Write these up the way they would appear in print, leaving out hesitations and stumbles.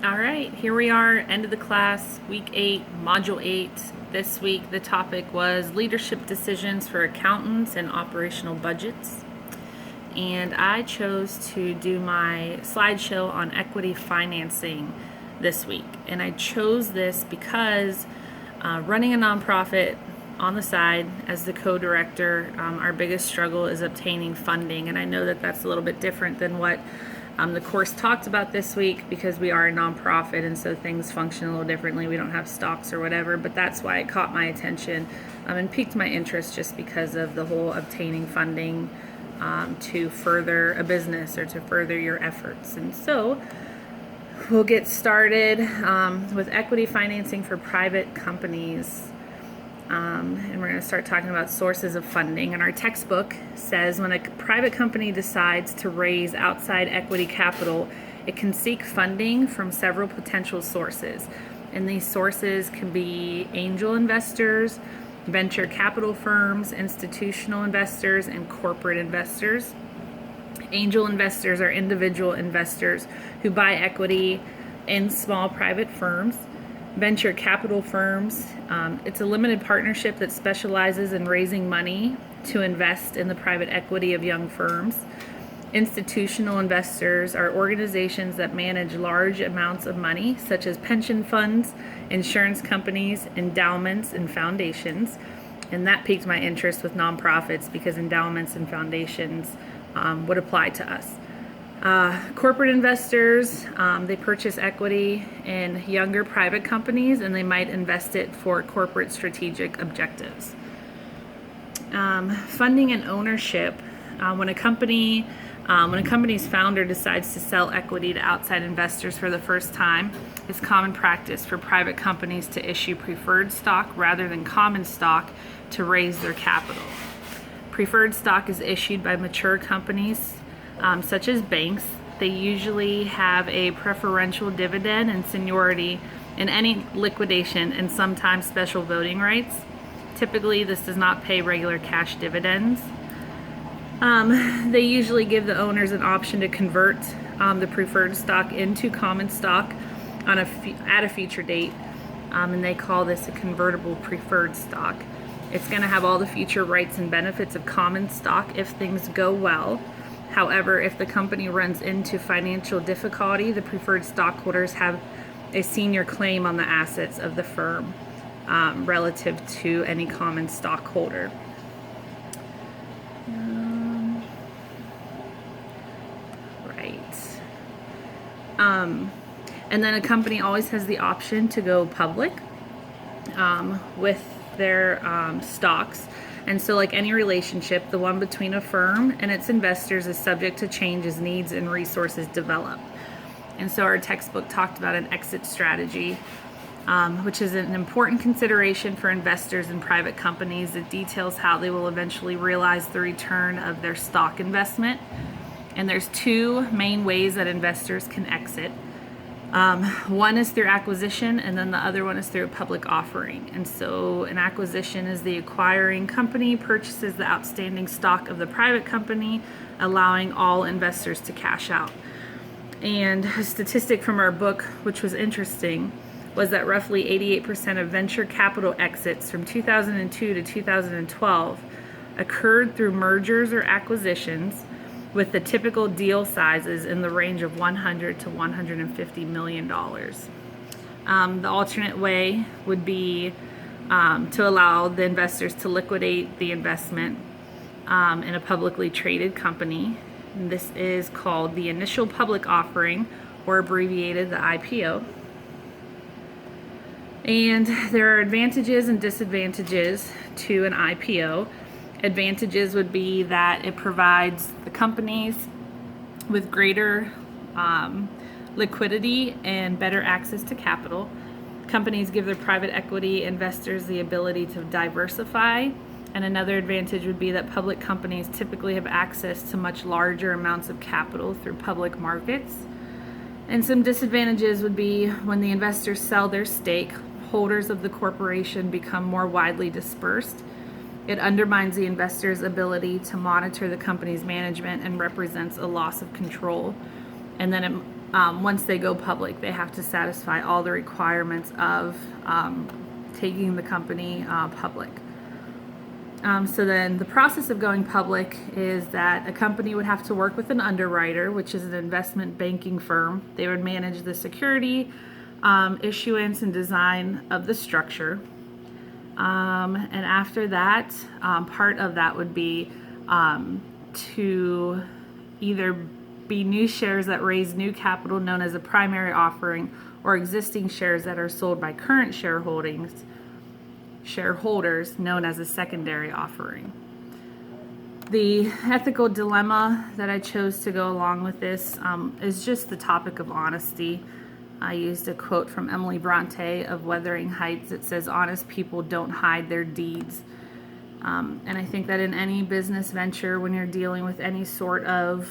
All right, here we are, end of the class, week 8, module 8. This week, the topic was leadership decisions for accountants and operational budgets. And I chose to do my slideshow on equity financing this week. And I chose this because running a nonprofit on the side as the co-director, our biggest struggle is obtaining funding. And I know that that's a little bit different than what the course talked about this week because we are a nonprofit and so things function a little differently. We don't have stocks or whatever, but that's why it caught my attention and piqued my interest just because of the whole obtaining funding to further a business or to further your efforts. And so we'll get started with equity financing for private companies. And we're going to start talking about sources of funding. And our textbook says when a private company decides to raise outside equity capital, it can seek funding from several potential sources. And these sources can be angel investors, venture capital firms, institutional investors, and corporate investors. Angel investors are individual investors who buy equity in small private firms. Venture capital firms, it's a limited partnership that specializes in raising money to invest in the private equity of young firms. Institutional investors are organizations that manage large amounts of money, such as pension funds, insurance companies, endowments, and foundations. And that piqued my interest with nonprofits because endowments and foundations would apply to us. Corporate investors, they purchase equity in younger private companies and they might invest it for corporate strategic objectives. Funding and ownership, when a company's founder decides to sell equity to outside investors for the first time, it's common practice for private companies to issue preferred stock rather than common stock to raise their capital. Preferred stock is issued by mature companies such as banks. They usually have a preferential dividend and seniority in any liquidation and sometimes special voting rights. Typically, this does not pay regular cash dividends. They usually give the owners an option to convert the preferred stock into common stock at a future date, and they call this a convertible preferred stock. It's going to have all the future rights and benefits of common stock if things go well. However, if the company runs into financial difficulty, the preferred stockholders have a senior claim on the assets of the firm relative to any common stockholder. And then a company always has the option to go public with their stocks. And so like any relationship, the one between a firm and its investors is subject to change as needs and resources develop. And so our textbook talked about an exit strategy, which is an important consideration for investors in private companies. It details how they will eventually realize the return of their stock investment. And there's two main ways that investors can exit. One is through acquisition, and then the other one is through a public offering. And so an acquisition is the acquiring company purchases the outstanding stock of the private company, allowing all investors to cash out. And a statistic from our book, which was interesting, was that roughly 88% of venture capital exits from 2002 to 2012 occurred through mergers or acquisitions, with the typical deal sizes in the range of $100 to $150 million. The alternate way would be to allow the investors to liquidate the investment in a publicly traded company. And this is called the initial public offering, or abbreviated the IPO. And there are advantages and disadvantages to an IPO. Advantages would be that it provides the companies with greater liquidity and better access to capital. Companies give their private equity investors the ability to diversify. And another advantage would be that public companies typically have access to much larger amounts of capital through public markets. And some disadvantages would be when the investors sell their stake, holders of the corporation become more widely dispersed. It undermines the investor's ability to monitor the company's management and represents a loss of control. And then once they go public, they have to satisfy all the requirements of taking the company public. So then the process of going public is that a company would have to work with an underwriter, which is an investment banking firm. They would manage the security, issuance, and design of the structure. And after that, part of that would be to either be new shares that raise new capital known as a primary offering, or existing shares that are sold by current shareholders known as a secondary offering. The ethical dilemma that I chose to go along with this is just the topic of honesty. I used a quote from Emily Bronte of Wuthering Heights. It says, "Honest people don't hide their deeds." And I think that in any business venture, when you're dealing with any sort of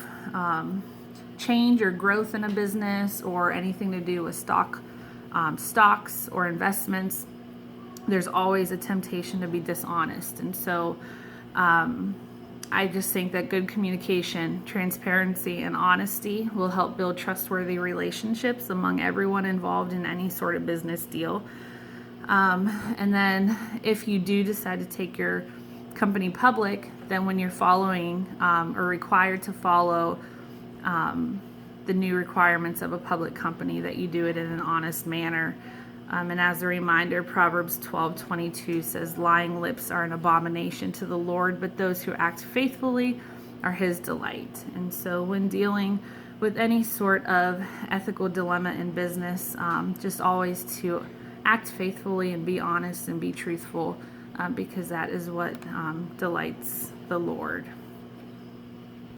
change or growth in a business, or anything to do with stocks or investments, there's always a temptation to be dishonest. And so I just think that good communication, transparency, and honesty will help build trustworthy relationships among everyone involved in any sort of business deal. And then if you do decide to take your company public, then when you're following or required to follow the new requirements of a public company, that you do it in an honest manner. And as a reminder, Proverbs 12:22 says, "Lying lips are an abomination to the Lord, but those who act faithfully are his delight." And so when dealing with any sort of ethical dilemma in business, just always to act faithfully and be honest and be truthful, because that is what delights the Lord.